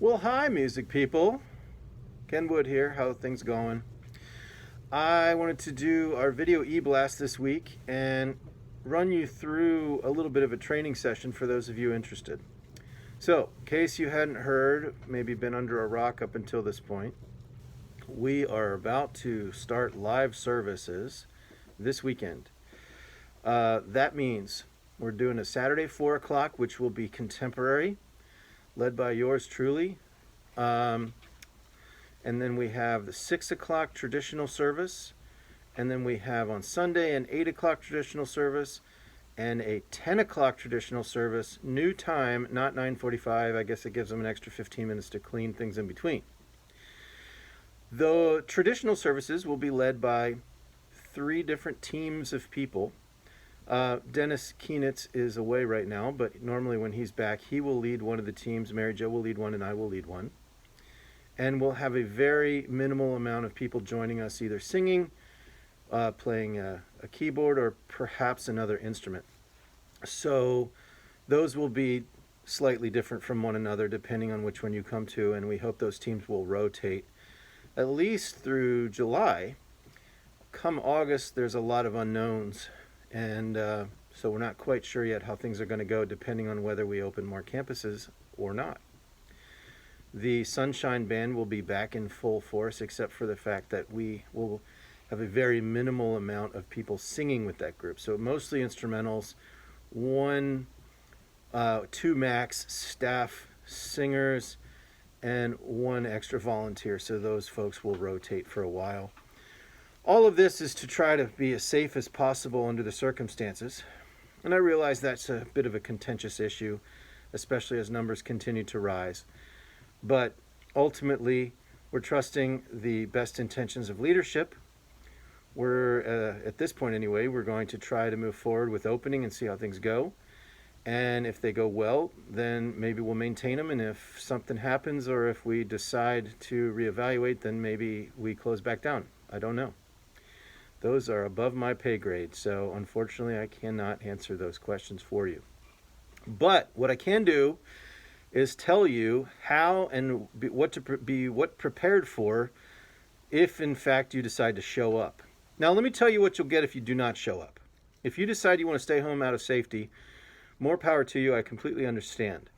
Well, hi, music people. Ken Wood here. How are things going? I wanted to do our video e-blast this week and run you through a little bit of a training session for those of you interested. So, in case you hadn't heard, maybe been under a rock up until this point, we are about to start live services this weekend. That means we're doing a Saturday 4 o'clock, which will be contemporary, led by yours truly. And then we have the 6 o'clock traditional service. And then we have on Sunday an 8 o'clock traditional service and a 10 o'clock traditional service. New time, not 9:45. I guess it gives them an extra 15 minutes to clean things in between. The traditional services will be led by 3 different teams of people. Dennis Keenitz is away right now, but normally when he's back, he will lead one of the teams. Mary Jo will lead one, and I will lead one. And we'll have a very minimal amount of people joining us, either singing, playing a keyboard, or perhaps another instrument. So those will be slightly different from one another depending on which one you come to, and we hope those teams will rotate at least through July. Come August, there's a lot of unknowns, and so we're not quite sure yet how things are going to go depending on whether we open more campuses or not. The Sunshine Band will be back in full force, except for the fact that we will have a very minimal amount of people singing with that group. So mostly instrumentals, 2 max staff singers, and 1 extra volunteer. So those folks will rotate for a while. All of this is to try to be as safe as possible under the circumstances. And I realize that's a bit of a contentious issue, especially as numbers continue to rise. But ultimately, we're trusting the best intentions of leadership. We're, at this point anyway, we're going to try to move forward with opening and see how things go. And if they go well, then maybe we'll maintain them. And if something happens or if we decide to reevaluate, then maybe we close back down. I don't know. Those are above my pay grade, so unfortunately I cannot answer those questions for you. But what I can do is tell you how and what to be prepared for if in fact you decide to show up. Now let me tell you what you'll get if you do not show up. If you decide you want to stay home out of safety, more power to you, I completely understand.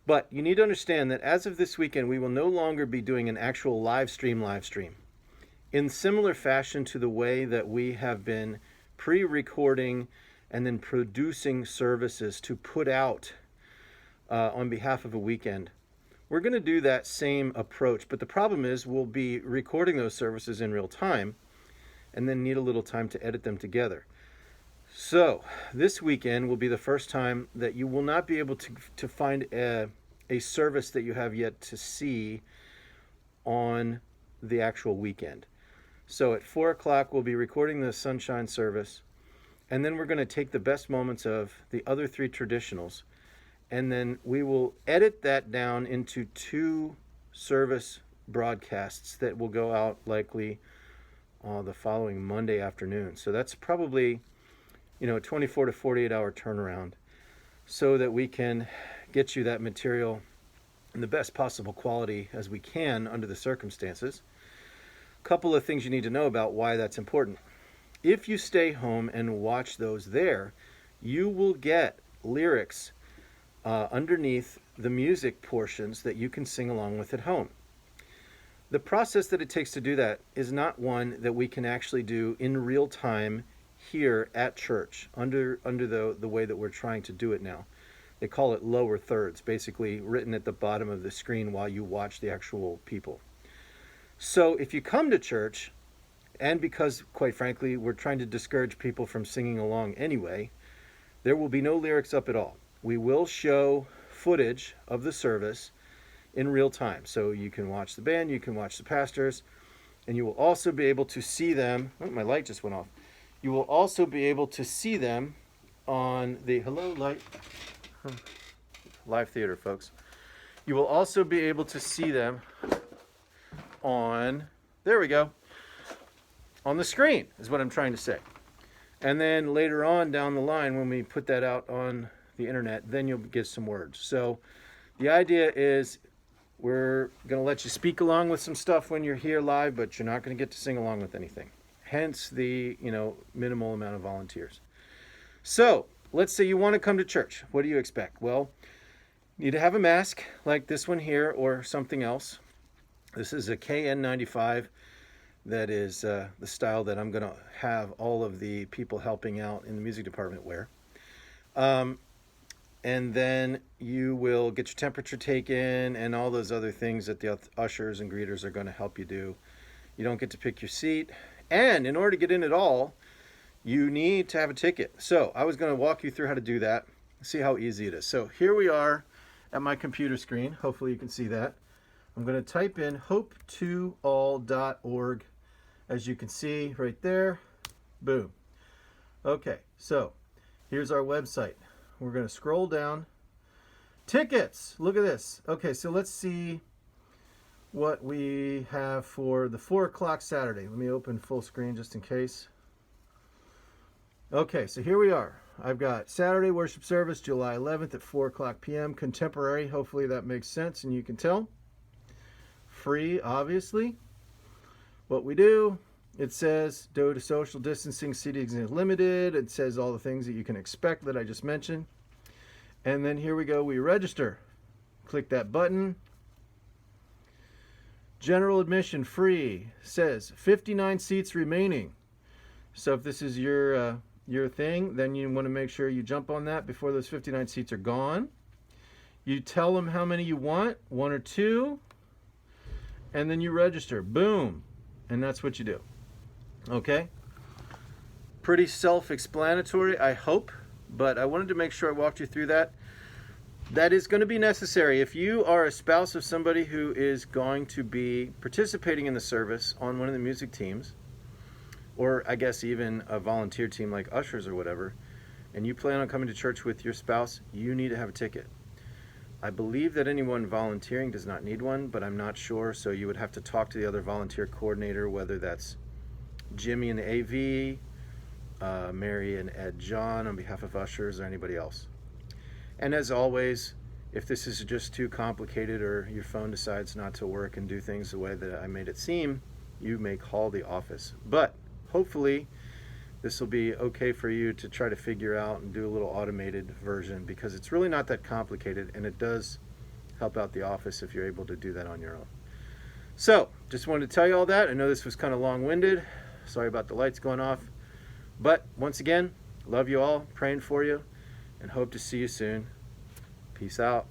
But you need to understand that as of this weekend, we will no longer be doing an actual live stream. In similar fashion to the way that we have been pre-recording and then producing services to put out on behalf of a weekend. We're going to do that same approach, but the problem is we'll be recording those services in real time and then need a little time to edit them together. So this weekend will be the first time that you will not be able to find a service that you have yet to see on the actual weekend. So at 4 o'clock, we'll be recording the Sunshine service, and then we're going to take the best moments of the other 3 traditionals, and then we will edit that down into 2 service broadcasts that will go out likely the following Monday afternoon. So that's probably, a 24 to 48 hour turnaround so that we can get you that material in the best possible quality as we can under the circumstances. Couple of things you need to know about why that's important. If you stay home and watch those there, you will get lyrics underneath the music portions that you can sing along with at home. The process that it takes to do that is not one that we can actually do in real time here at church under the way that we're trying to do it now. They call it lower thirds, basically written at the bottom of the screen while you watch the actual people. So if you come to church, and because, quite frankly, we're trying to discourage people from singing along anyway, there will be no lyrics up at all. We will show footage of the service in real time. So you can watch the band, you can watch the pastors, and you will also be able to see them. Oh, my light just went off. You will also be able to see them on the live theater, folks. You will also be able to see them on, there we go, on the screen is what I'm trying to say. And then later on down the line, when we put that out on the internet, then you'll get some words. So the idea is We're going to let you speak along with some stuff when you're here live, but you're not going to get to sing along with anything. Hence the, minimal amount of volunteers. So, let's say you want to come to church. What do you expect? Well, you need to have a mask like this one here or something else. This is a KN95. That is the style that I'm going to have all of the people helping out in the music department wear. And then you will get your temperature taken and all those other things that the ushers and greeters are going to help you do. You don't get to pick your seat. And in order to get in at all, you need to have a ticket. So I was going to walk you through how to do that, see how easy it is. So here we are at my computer screen. Hopefully you can see that. I'm going to type in hope2all.org. As you can see right there. Boom. Okay, so here's our website. We're going to scroll down. Tickets. Look at this. Okay, so let's see what we have for the 4 o'clock Saturday. Let me open full screen just in case. Okay, so here we are. I've got Saturday worship service, July 11th at 4 o'clock p.m. Contemporary. Hopefully that makes sense and you can tell. Free, obviously. What we do, it says due to social distancing, seating is limited. It says all the things that you can expect that I just mentioned. And then here we go, we register. Click that button. General admission free. Says 59 seats remaining. So if this is your thing, then you want to make sure you jump on that before those 59 seats are gone. You tell them how many you want, 1 or 2, and then you register. Boom. And that's what you do. Okay? Pretty self-explanatory, I hope, but I wanted to make sure I walked you through that. That is going to be necessary. If you are a spouse of somebody who is going to be participating in the service on one of the music teams, or I guess even a volunteer team like ushers or whatever, and you plan on coming to church with your spouse, you need to have a ticket. I believe that anyone volunteering does not need one, but I'm not sure, so you would have to talk to the other volunteer coordinator, whether that's Jimmy and the AV, Mary and Ed John on behalf of ushers, or anybody else. And as always, if this is just too complicated or your phone decides not to work and do things the way that I made it seem, you may call the office. But hopefully this will be okay for you to try to figure out and do a little automated version, because it's really not that complicated and it does help out the office if you're able to do that on your own. So just wanted to tell you all that. I know this was kind of long-winded. Sorry about the lights going off. But once again, love you all, praying for you, and hope to see you soon. Peace out.